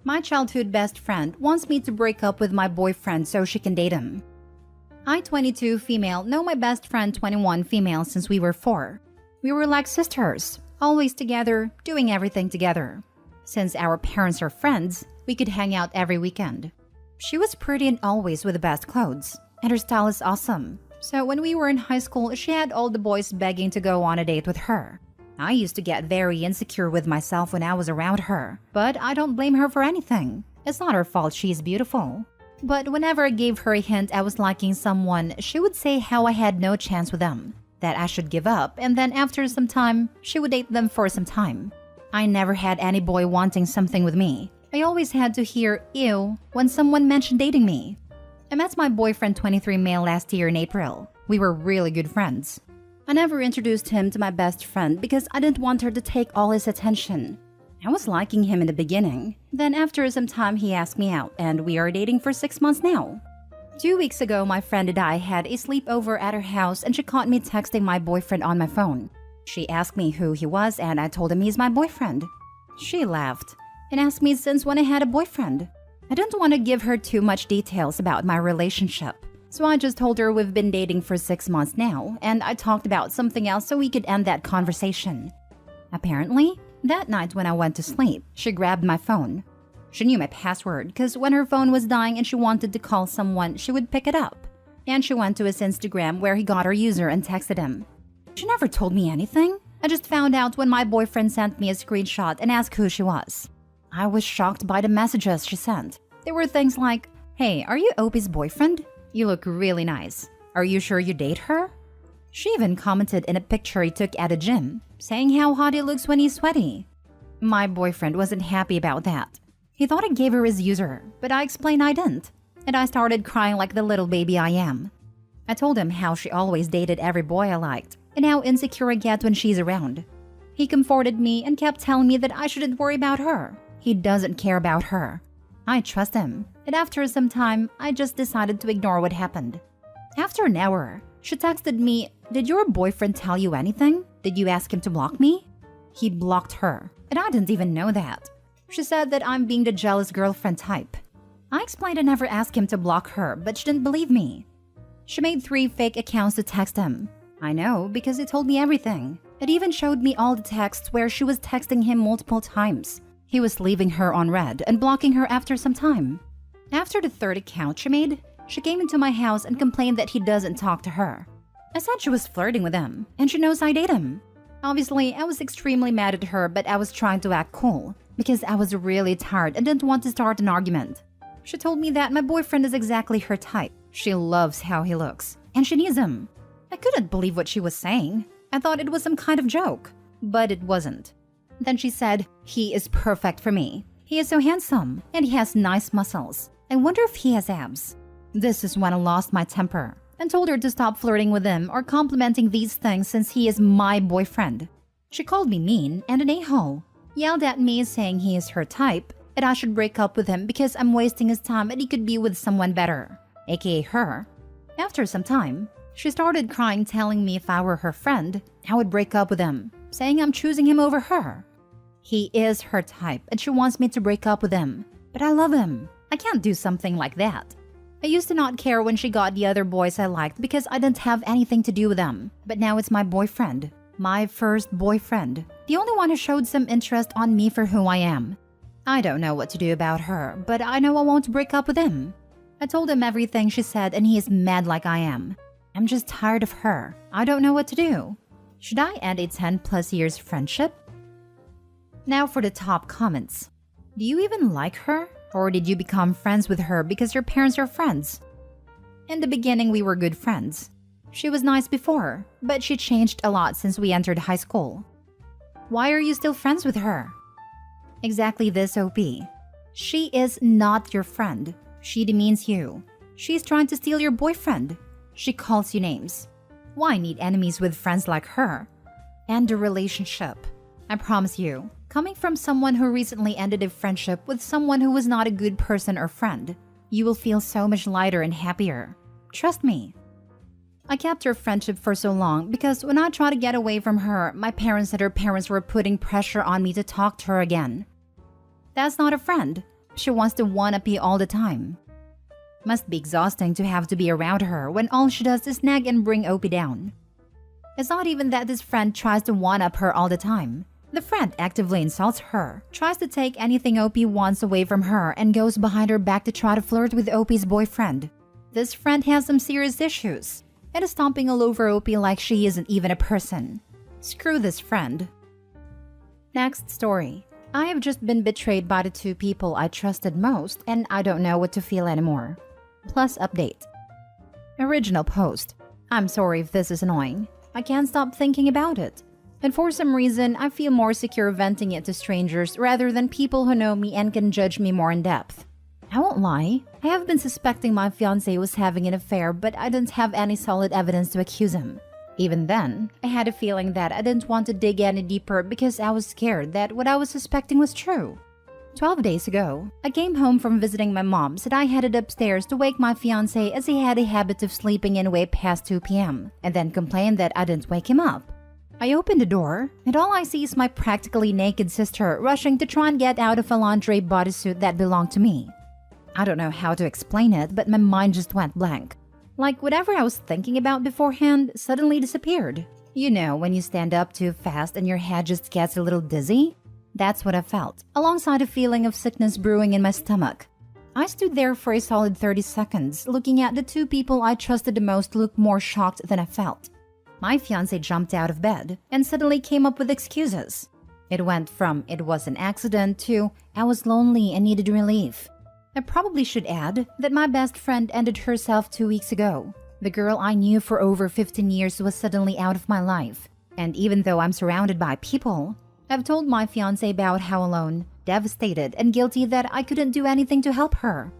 My childhood best friend wants me to break up with my boyfriend so she can date him. I, 22 female, know my best friend 21 female since we were 4. We were like sisters, always together, doing everything together. Since our parents are friends, we could hang out every weekend. She was pretty and always with the best clothes, and her style is awesome. So when we were in high school, she had all the boys begging to go on a date with her. I used to get very insecure with myself when I was around her, but I don't blame her for anything. It's not her fault she's beautiful. But whenever I gave her a hint I was liking someone, she would say how I had no chance with them, that I should give up, and then after some time, she would date them for some time. I never had any boy wanting something with me. I always had to hear ew when someone mentioned dating me. I met my boyfriend 23 male last year in April. We were really good friends. I never introduced him to my best friend because I didn't want her to take all his attention. I was liking him in the beginning. Then after some time he asked me out and we are dating for 6 months now. 2 weeks ago my friend and I had a sleepover at her house and she caught me texting my boyfriend on my phone. She asked me who he was and I told him he's my boyfriend. She laughed and asked me since when I had a boyfriend. I didn't want to give her too much details about my relationship. So I just told her we've been dating for 6 months now, and I talked about something else so we could end that conversation. Apparently, that night when I went to sleep, she grabbed my phone. She knew my password because when her phone was dying and she wanted to call someone, she would pick it up. And she went to his Instagram where he got her user and texted him. She never told me anything. I just found out when my boyfriend sent me a screenshot and asked who she was. I was shocked by the messages she sent. There were things like, "Hey, are you Opie's boyfriend? You look really nice. Are you sure you date her?" She even commented in a picture he took at a gym, saying how hot he looks when he's sweaty. My boyfriend wasn't happy about that. He thought I gave her his user, but I explained I didn't, and I started crying like the little baby I am. I told him how she always dated every boy I liked, and how insecure I get when she's around. He comforted me and kept telling me that I shouldn't worry about her. He doesn't care about her. I trust him, and after some time, I just decided to ignore what happened. After an hour, she texted me, "Did your boyfriend tell you anything? Did you ask him to block me?" He blocked her, and I didn't even know that. She said that I'm being the jealous girlfriend type. I explained I never asked him to block her, but she didn't believe me. She made 3 fake accounts to text him. I know, because he told me everything. It even showed me all the texts where she was texting him multiple times. He was leaving her on red and blocking her after some time. After the 3rd account she made, she came into my house and complained that he doesn't talk to her. I said she was flirting with him, and she knows I date him. Obviously, I was extremely mad at her, but I was trying to act cool, because I was really tired and didn't want to start an argument. She told me that my boyfriend is exactly her type. She loves how he looks, and she needs him. I couldn't believe what she was saying. I thought it was some kind of joke, but it wasn't. Then she said, "He is perfect for me. He is so handsome, and he has nice muscles. I wonder if he has abs." This is when I lost my temper and told her to stop flirting with him or complimenting these things since he is my boyfriend. She called me mean and an a-hole, yelled at me saying he is her type, and I should break up with him because I'm wasting his time and he could be with someone better, aka her. After some time, she started crying telling me if I were her friend, I would break up with him, saying I'm choosing him over her. He is her type and she wants me to break up with him, but I love him. I can't do something like that. I used to not care when she got the other boys I liked because I didn't have anything to do with them, but now it's my boyfriend. My first boyfriend. The only one who showed some interest on me for who I am. I don't know what to do about her, but I know I won't break up with him. I told him everything she said and he is mad like I am. I'm just tired of her. I don't know what to do. Should I end a 10+ years friendship? Now for the top comments. Do you even like her? Or did you become friends with her because your parents are friends? In the beginning, we were good friends. She was nice before, but she changed a lot since we entered high school. Why are you still friends with her? Exactly this, OP. She is not your friend. She demeans you. She's trying to steal your boyfriend. She calls you names. Why need enemies with friends like her? End a relationship. I promise you, coming from someone who recently ended a friendship with someone who was not a good person or friend, you will feel so much lighter and happier. Trust me. I kept her friendship for so long because when I tried to get away from her, my parents and her parents were putting pressure on me to talk to her again. That's not a friend. She wants to one-up you all the time. Must be exhausting to have to be around her when all she does is nag and bring OP down. It's not even that this friend tries to one-up her all the time. The friend actively insults her, tries to take anything OP wants away from her, and goes behind her back to try to flirt with OP's boyfriend. This friend has some serious issues and is stomping all over OP like she isn't even a person. Screw this friend. Next story. I have just been betrayed by the two people I trusted most, and I don't know what to feel anymore. Plus update. Original post. I'm sorry if this is annoying. I can't stop thinking about it. And for some reason, I feel more secure venting it to strangers rather than people who know me and can judge me more in depth. I won't lie, I have been suspecting my fiancé was having an affair, but I didn't have any solid evidence to accuse him. Even then, I had a feeling that I didn't want to dig any deeper because I was scared that what I was suspecting was true. 12 days ago, I came home from visiting my mom's and I headed upstairs to wake my fiancé as he had a habit of sleeping in way past 2 p.m. and then complained that I didn't wake him up. I opened the door, and all I see is my practically naked sister rushing to try and get out of a lingerie bodysuit that belonged to me. I don't know how to explain it, but my mind just went blank. Like whatever I was thinking about beforehand suddenly disappeared. You know, when you stand up too fast and your head just gets a little dizzy? That's what I felt, alongside a feeling of sickness brewing in my stomach. I stood there for a solid 30 seconds, looking at the two people I trusted the most look more shocked than I felt. My fiancé jumped out of bed and suddenly came up with excuses. It went from "it was an accident" to "I was lonely and needed relief." I probably should add that my best friend ended herself 2 weeks ago. The girl I knew for over 15 years was suddenly out of my life. And even though I'm surrounded by people, I've told my fiancé about how alone, devastated, and guilty that I couldn't do anything to help her.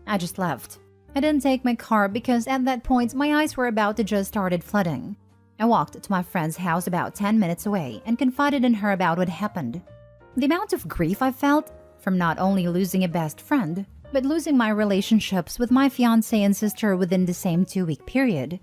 I just left. I didn't take my car because at that point my eyes were about to just started flooding. I walked to my friend's house about 10 minutes away and confided in her about what happened. The amount of grief I felt from not only losing a best friend, but losing my relationships with my fiancé and sister within the same 2-week period.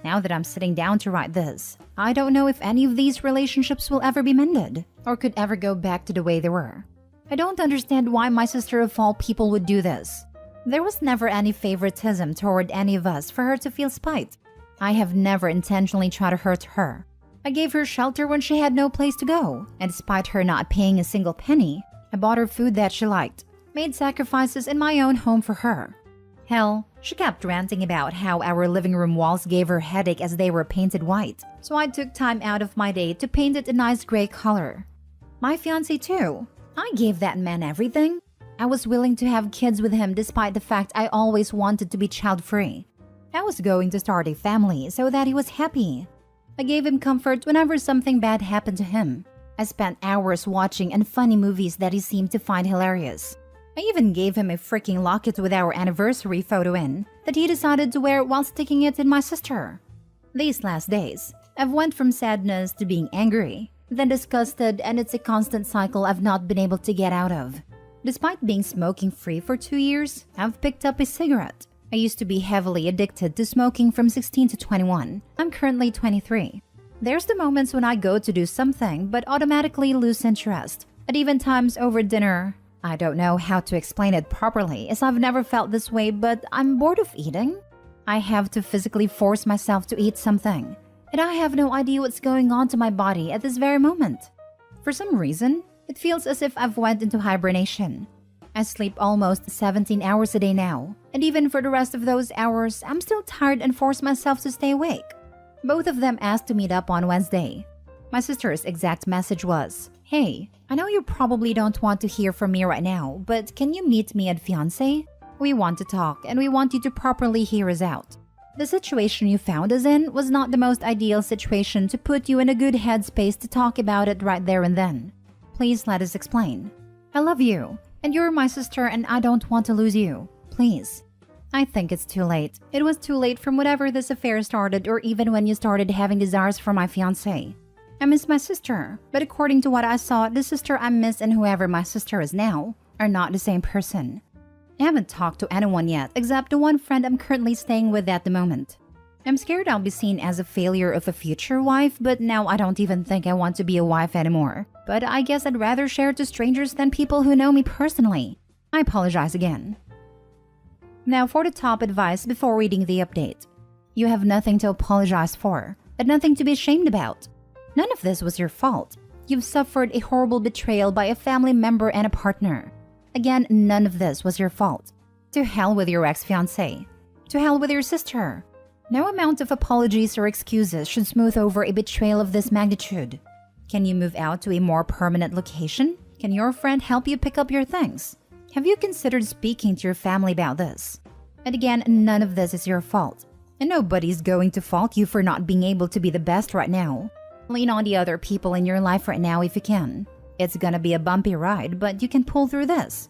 Now that I'm sitting down to write this, I don't know if any of these relationships will ever be mended or could ever go back to the way they were. I don't understand why my sister of all people would do this. There was never any favoritism toward any of us for her to feel spite. I have never intentionally tried to hurt her. I gave her shelter when she had no place to go, and despite her not paying a single penny, I bought her food that she liked, made sacrifices in my own home for her. Hell, she kept ranting about how our living room walls gave her headache as they were painted white, so I took time out of my day to paint it a nice gray color. My fiancé too. I gave that man everything. I was willing to have kids with him despite the fact I always wanted to be child-free. I was going to start a family so that he was happy. I gave him comfort whenever something bad happened to him. I spent hours watching funny movies that he seemed to find hilarious. I even gave him a freaking locket with our anniversary photo in that he decided to wear while sticking it in my sister. These last days, I've went from sadness to being angry, then disgusted, and it's a constant cycle I've not been able to get out of. Despite being smoking-free for 2 years, I've picked up a cigarette. I used to be heavily addicted to smoking from 16 to 21. I'm currently 23. There's the moments when I go to do something but automatically lose interest, at even times over dinner. I don't know how to explain it properly as I've never felt this way, but I'm bored of eating. I have to physically force myself to eat something, and I have no idea what's going on to my body at this very moment. For some reason, it feels as if I've went into hibernation. I sleep almost 17 hours a day now, and even for the rest of those hours, I'm still tired and force myself to stay awake. Both of them asked to meet up on Wednesday. My sister's exact message was, "Hey, I know you probably don't want to hear from me right now, but can you meet me at fiancé? We want to talk and we want you to properly hear us out. The situation you found us in was not the most ideal situation to put you in a good headspace to talk about it right there and then. Please let us explain. I love you, and you're my sister and I don't want to lose you. Please." I think it's too late. It was too late from whenever this affair started or even when you started having desires for my fiancé. I miss my sister, but according to what I saw, the sister I miss and whoever my sister is now are not the same person. I haven't talked to anyone yet except the one friend I'm currently staying with at the moment. I'm scared I'll be seen as a failure of a future wife, but now I don't even think I want to be a wife anymore. But I guess I'd rather share to strangers than people who know me personally. I apologize again. Now for the top advice before reading the update. You have nothing to apologize for, and nothing to be ashamed about. None of this was your fault. You've suffered a horrible betrayal by a family member and a partner. Again, none of this was your fault. To hell with your ex-fiancé. To hell with your sister. No amount of apologies or excuses should smooth over a betrayal of this magnitude. Can you move out to a more permanent location? Can your friend help you pick up your things? Have you considered speaking to your family about this? And again, none of this is your fault. And nobody's going to fault you for not being able to be the best right now. Lean on the other people in your life right now if you can. It's gonna be a bumpy ride, but you can pull through this.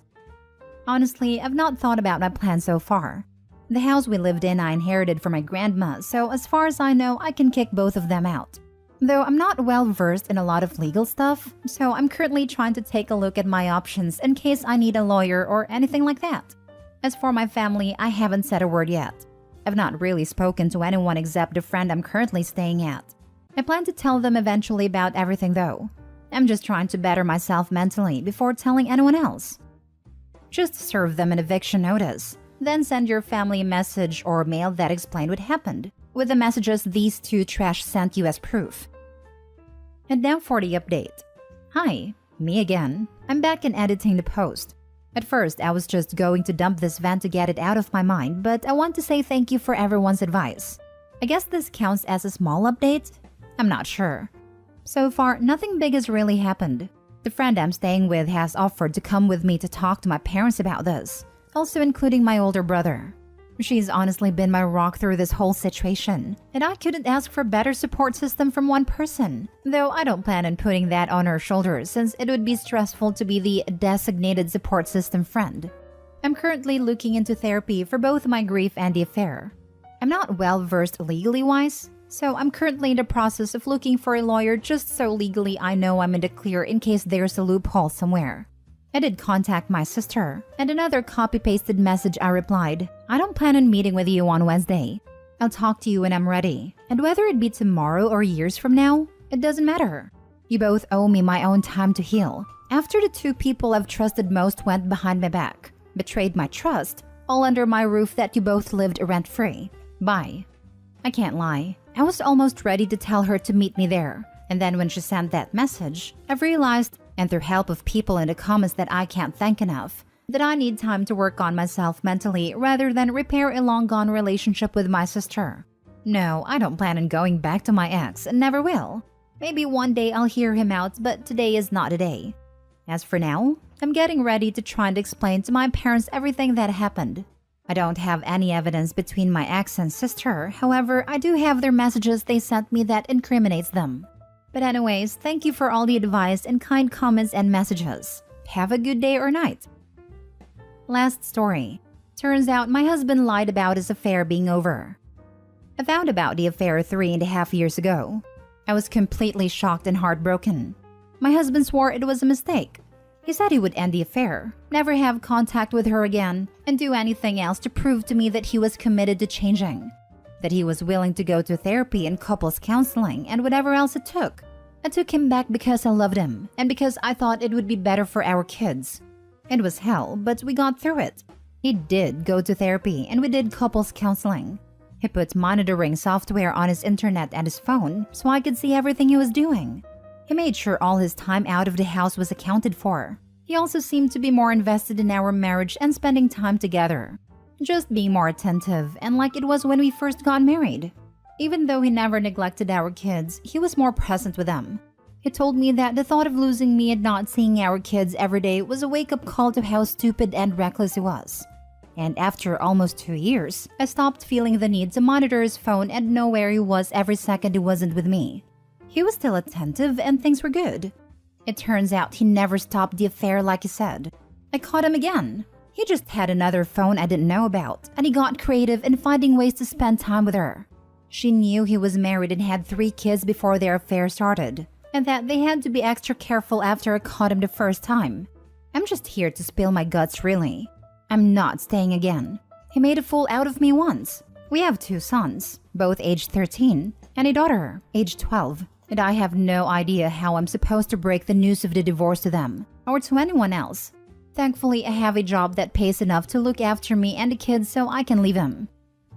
Honestly, I've not thought about my plan so far. The house we lived in I inherited from my grandma, so as far as I know, I can kick both of them out. Though I'm not well versed in a lot of legal stuff, so I'm currently trying to take a look at my options in case I need a lawyer or anything like that. As for my family, I haven't said a word yet. I've not really spoken to anyone except the friend I'm currently staying at. I plan to tell them eventually about everything though. I'm just trying to better myself mentally before telling anyone else. Just serve them an eviction notice. Then send your family a message or mail that explained what happened, with the messages these two trash sent you as proof. And now for the update. Hi, me again. I'm back in editing the post. At first, I was just going to dump this vent to get it out of my mind, but I want to say thank you for everyone's advice. I guess this counts as a small update? I'm not sure. So far, nothing big has really happened. The friend I'm staying with has offered to come with me to talk to my parents about this, also including my older brother. She's honestly been my rock through this whole situation, and I couldn't ask for a better support system from one person, though I don't plan on putting that on her shoulders since it would be stressful to be the designated support system friend. I'm currently looking into therapy for both my grief and the affair. I'm not well versed legally wise, so I'm currently in the process of looking for a lawyer just so legally I know I'm in the clear in case there's a loophole somewhere. I did contact my sister, and another copy-pasted message I replied, I don't plan on meeting with you on Wednesday. I'll talk to you when I'm ready, and whether it be tomorrow or years from now, it doesn't matter. You both owe me my own time to heal. After the two people I've trusted most went behind my back, betrayed my trust, all under my roof that you both lived rent-free. Bye. I can't lie, I was almost ready to tell her to meet me there, and then when she sent that message, I've realized, and through help of people in the comments that I can't thank enough, that I need time to work on myself mentally rather than repair a long-gone relationship with my sister. No, I don't plan on going back to my ex and never will. Maybe one day I'll hear him out, but today is not a day. As for now, I'm getting ready to try and explain to my parents everything that happened. I don't have any evidence between my ex and sister, however, I do have their messages they sent me that incriminates them. But anyways, thank you for all the advice and kind comments and messages. Have a good day or night. Last story. Turns out my husband lied about his affair being over. I found about the affair 3.5 years ago. I was completely shocked and heartbroken. My husband swore it was a mistake. He said he would end the affair, never have contact with her again, and do anything else to prove to me that he was committed to changing. That he was willing to go to therapy and couples counseling and whatever else it took. I took him back because I loved him and because I thought it would be better for our kids. It was hell, but we got through it. He did go to therapy and we did couples counseling. He put monitoring software on his internet and his phone so I could see everything he was doing. He made sure all his time out of the house was accounted for. He also seemed to be more invested in our marriage and spending time together. Just being more attentive and like it was when we first got married. Even though he never neglected our kids, he was more present with them. He told me that the thought of losing me and not seeing our kids every day was a wake-up call to how stupid and reckless he was. And after almost 2 years, I stopped feeling the need to monitor his phone and know where he was every second he wasn't with me. He was still attentive and things were good. It turns out he never stopped the affair like he said. I caught him again. He just had another phone I didn't know about, and he got creative in finding ways to spend time with her. She knew he was married and had 3 kids before their affair started, and that they had to be extra careful after I caught him the first time. I'm just here to spill my guts, really. I'm not staying again. He made a fool out of me once. We have 2 sons, both aged 13, and a daughter, aged 12, and I have no idea how I'm supposed to break the news of the divorce to them, or to anyone else. Thankfully, I have a job that pays enough to look after me and the kids so I can leave him.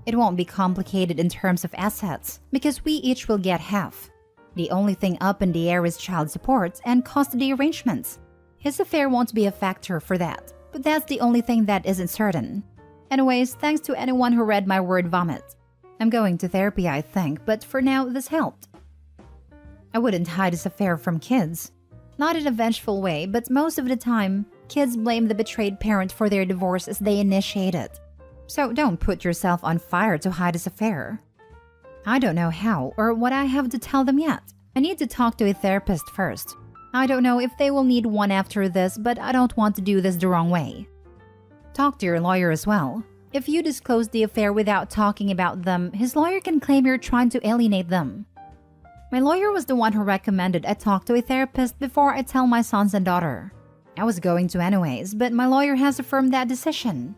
It won't be complicated in terms of assets because we each will get half. The only thing up in the air is child support and custody arrangements. His affair won't be a factor for that, but that's the only thing that isn't certain. Anyways, thanks to anyone who read my word vomit. I'm going to therapy, I think, but for now, this helped. I wouldn't hide his affair from kids. Not in a vengeful way, but most of the time, kids blame the betrayed parent for their divorce as they initiate it. So don't put yourself on fire to hide his affair. I don't know how or what I have to tell them yet. I need to talk to a therapist first. I don't know if they will need one after this, but I don't want to do this the wrong way. Talk to your lawyer as well. If you disclose the affair without talking about them, his lawyer can claim you're trying to alienate them. My lawyer was the one who recommended I talk to a therapist before I tell my sons and daughter. I was going to anyways, but my lawyer has affirmed that decision.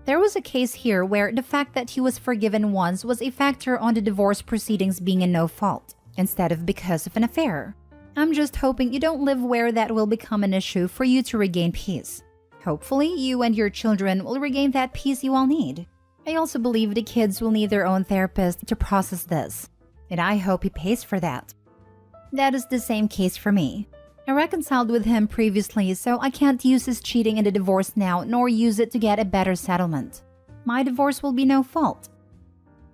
There was a case here where the fact that he was forgiven once was a factor on the divorce proceedings being a no fault, instead of because of an affair. I'm just hoping you don't live where that will become an issue for you to regain peace. Hopefully, you and your children will regain that peace you all need. I also believe the kids will need their own therapist to process this, and I hope he pays for that. That is the same case for me. I reconciled with him previously, so I can't use his cheating in the divorce now nor use it to get a better settlement. My divorce will be no fault.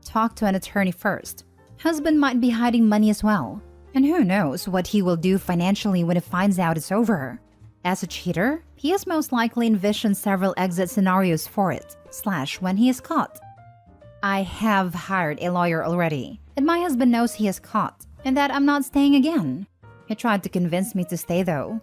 Talk to an attorney first. Husband might be hiding money as well. And who knows what he will do financially when he finds out it's over. As a cheater, he has most likely envisioned several exit scenarios for it, / when he is caught. I have hired a lawyer already, and my husband knows he is caught, and that I'm not staying again. He tried to convince me to stay though.